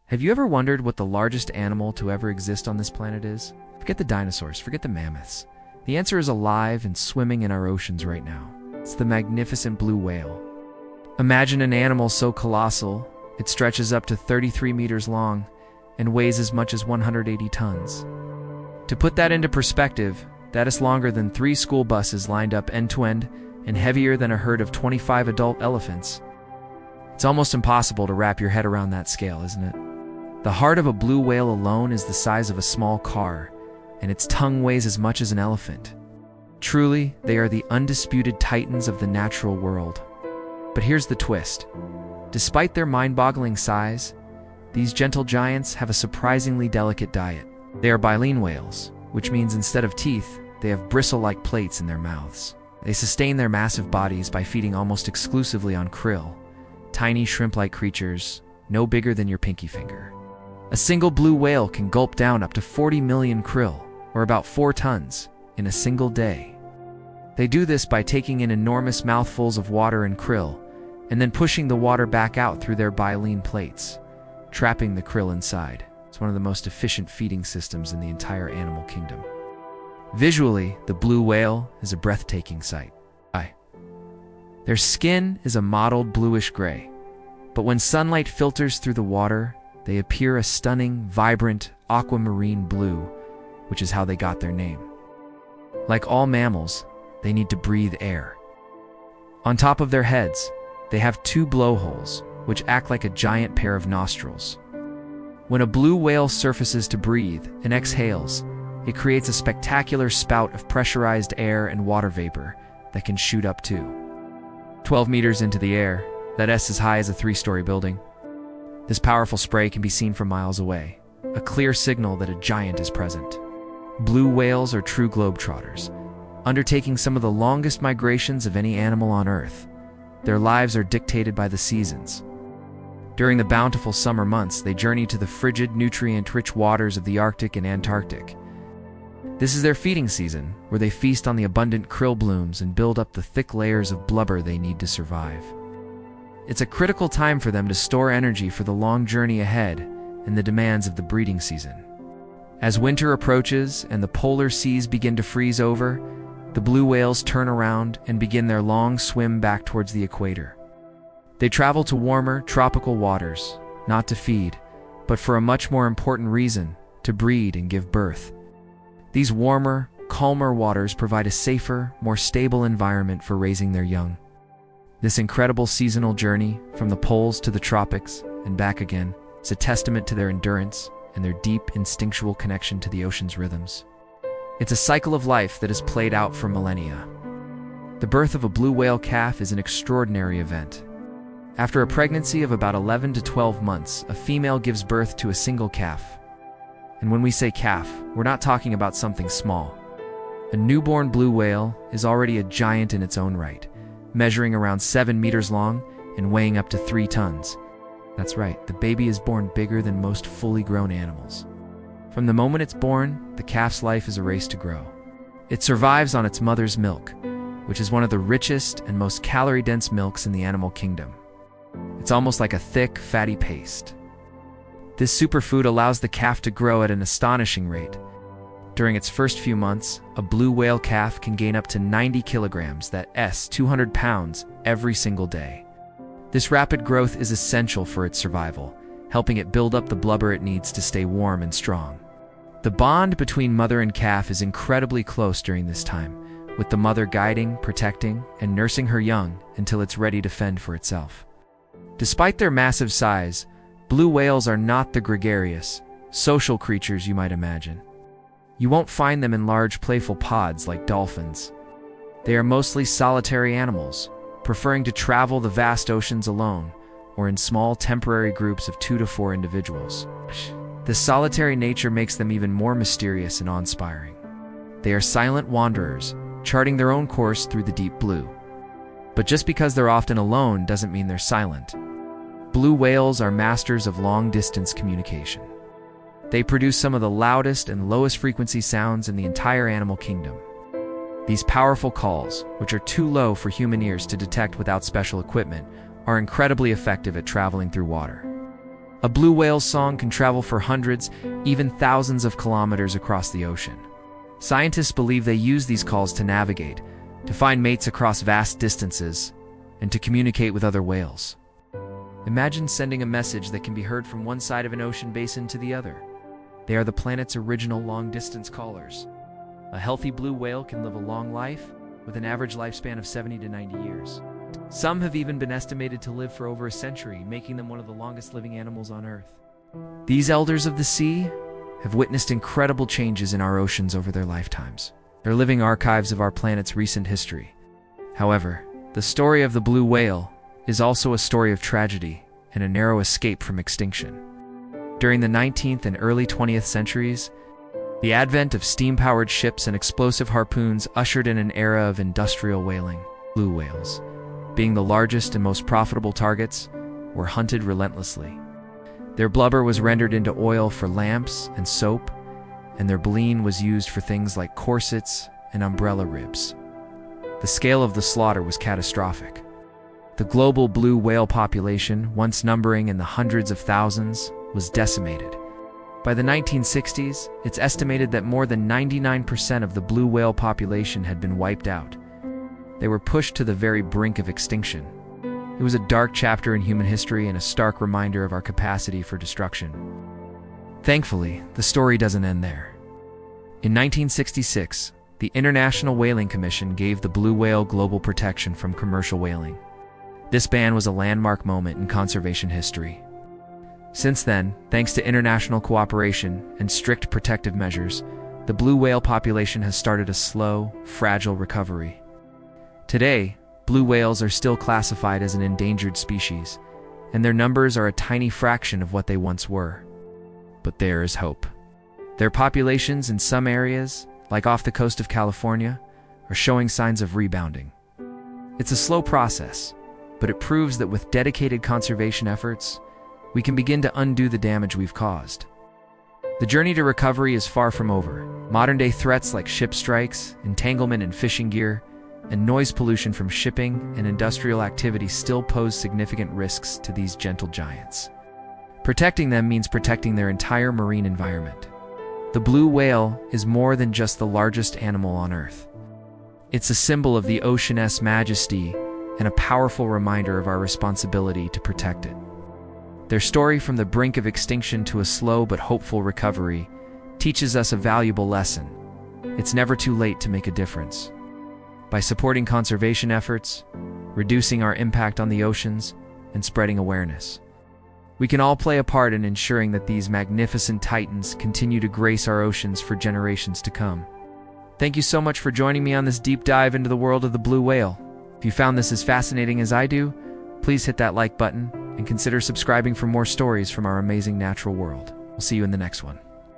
Have you ever wondered what the largest animal to ever exist on this planet is? Forget the dinosaurs, forget the mammoths. The answer is alive and swimming in our oceans right now. It's the magnificent blue whale. Imagine an animal so colossal, it stretches up to 33 meters long and weighs as much as 180 tons. To put that into perspective, that is longer than 3 school buses lined up end-to-end and heavier than a herd of 25 adult elephants. It's almost impossible to wrap your head around that scale, isn't it? The heart of a blue whale alone is the size of a small car, and its tongue weighs as much as an elephant. Truly, they are the undisputed titans of the natural world. But here's the twist. Despite their mind-boggling size, these gentle giants have a surprisingly delicate diet. They are baleen whales, which means instead of teeth, they have bristle-like plates in their mouths. They sustain their massive bodies by feeding almost exclusively on krill, tiny shrimp-like creatures, no bigger than your pinky finger. A single blue whale can gulp down up to 40 million krill, or about 4 tons, in a single day. They do this by taking in enormous mouthfuls of water and krill, and then pushing the water back out through their baleen plates, trapping the krill inside. It's one of the most efficient feeding systems in the entire animal kingdom. Visually, the blue whale is a breathtaking sight. Their skin is a mottled bluish gray, but when sunlight filters through the water, they appear a stunning, vibrant aquamarine blue, which is how they got their name. Like all mammals, they need to breathe air. On top of their heads, they have 2 blowholes, which act like a giant pair of nostrils. When a blue whale surfaces to breathe and exhales, it creates a spectacular spout of pressurized air and water vapor that can shoot up to 12 meters into the air, that's as high as a 3-story building. This powerful spray can be seen from miles away, a clear signal that a giant is present. Blue whales are true globetrotters, undertaking some of the longest migrations of any animal on Earth. Their lives are dictated by the seasons. During the bountiful summer months, they journey to the frigid, nutrient-rich waters of the Arctic and Antarctic. This is their feeding season, where they feast on the abundant krill blooms and build up the thick layers of blubber they need to survive. It's a critical time for them to store energy for the long journey ahead and the demands of the breeding season. As winter approaches and the polar seas begin to freeze over, the blue whales turn around and begin their long swim back towards the equator. They travel to warmer, tropical waters, not to feed, but for a much more important reason, to breed and give birth. These warmer, calmer waters provide a safer, more stable environment for raising their young. This incredible seasonal journey, from the poles to the tropics and back again, is a testament to their endurance and their deep, instinctual connection to the ocean's rhythms. It's a cycle of life that has played out for millennia. The birth of a blue whale calf is an extraordinary event. After a pregnancy of about 11 to 12 months, a female gives birth to a single calf. And when we say calf, we're not talking about something small. A newborn blue whale is already a giant in its own right, measuring around 7 meters long and weighing up to 3 tons. That's right, the baby is born bigger than most fully grown animals. From the moment it's born, the calf's life is a race to grow. It survives on its mother's milk, which is one of the richest and most calorie-dense milks in the animal kingdom. It's almost like a thick, fatty paste. This superfood allows the calf to grow at an astonishing rate. During its first few months, a blue whale calf can gain up to 90 kilograms, that's 200 pounds, every single day. This rapid growth is essential for its survival, helping it build up the blubber it needs to stay warm and strong. The bond between mother and calf is incredibly close during this time, with the mother guiding, protecting, and nursing her young until it's ready to fend for itself. Despite their massive size, blue whales are not the gregarious, social creatures you might imagine. You won't find them in large, playful pods like dolphins. They are mostly solitary animals, preferring to travel the vast oceans alone or in small, temporary groups of 2 to 4 individuals. This solitary nature makes them even more mysterious and awe-inspiring. They are silent wanderers, charting their own course through the deep blue. But just because they're often alone doesn't mean they're silent. Blue whales are masters of long-distance communication. They produce some of the loudest and lowest frequency sounds in the entire animal kingdom. These powerful calls, which are too low for human ears to detect without special equipment, are incredibly effective at traveling through water. A blue whale's song can travel for hundreds, even thousands of kilometers across the ocean. Scientists believe they use these calls to navigate, to find mates across vast distances, and to communicate with other whales. Imagine sending a message that can be heard from one side of an ocean basin to the other. They are the planet's original long-distance callers. A healthy blue whale can live a long life, with an average lifespan of 70 to 90 years. Some have even been estimated to live for over a century, making them one of the longest living animals on Earth. These elders of the sea have witnessed incredible changes in our oceans over their lifetimes. They're living archives of our planet's recent history. However, the story of the blue whale is also a story of tragedy and a narrow escape from extinction. During the 19th and early 20th centuries, the advent of steam-powered ships and explosive harpoons ushered in an era of industrial whaling. Blue whales, being the largest and most profitable targets, were hunted relentlessly. Their blubber was rendered into oil for lamps and soap, and their baleen was used for things like corsets and umbrella ribs. The scale of the slaughter was catastrophic. The global blue whale population, once numbering in the hundreds of thousands, was decimated. By the 1960s, it's estimated that more than 99% of the blue whale population had been wiped out. They were pushed to the very brink of extinction. It was a dark chapter in human history and a stark reminder of our capacity for destruction. Thankfully, the story doesn't end there. In 1966, the International Whaling Commission gave the blue whale global protection from commercial whaling. This ban was a landmark moment in conservation history. Since then, thanks to international cooperation and strict protective measures, the blue whale population has started a slow, fragile recovery. Today, blue whales are still classified as an endangered species, and their numbers are a tiny fraction of what they once were. But there is hope. Their populations in some areas, like off the coast of California, are showing signs of rebounding. It's a slow process, but it proves that with dedicated conservation efforts, we can begin to undo the damage we've caused. The journey to recovery is far from over. Modern-day threats like ship strikes, entanglement in fishing gear, and noise pollution from shipping and industrial activity still pose significant risks to these gentle giants. Protecting them means protecting their entire marine environment. The blue whale is more than just the largest animal on Earth. It's a symbol of the ocean's majesty and a powerful reminder of our responsibility to protect it. Their story from the brink of extinction to a slow but hopeful recovery teaches us a valuable lesson. It's never too late to make a difference. By supporting conservation efforts, reducing our impact on the oceans, and spreading awareness, we can all play a part in ensuring that these magnificent titans continue to grace our oceans for generations to come. Thank you so much for joining me on this deep dive into the world of the blue whale. If you found this as fascinating as I do, please hit that like button and consider subscribing for more stories from our amazing natural world. We'll see you in the next one.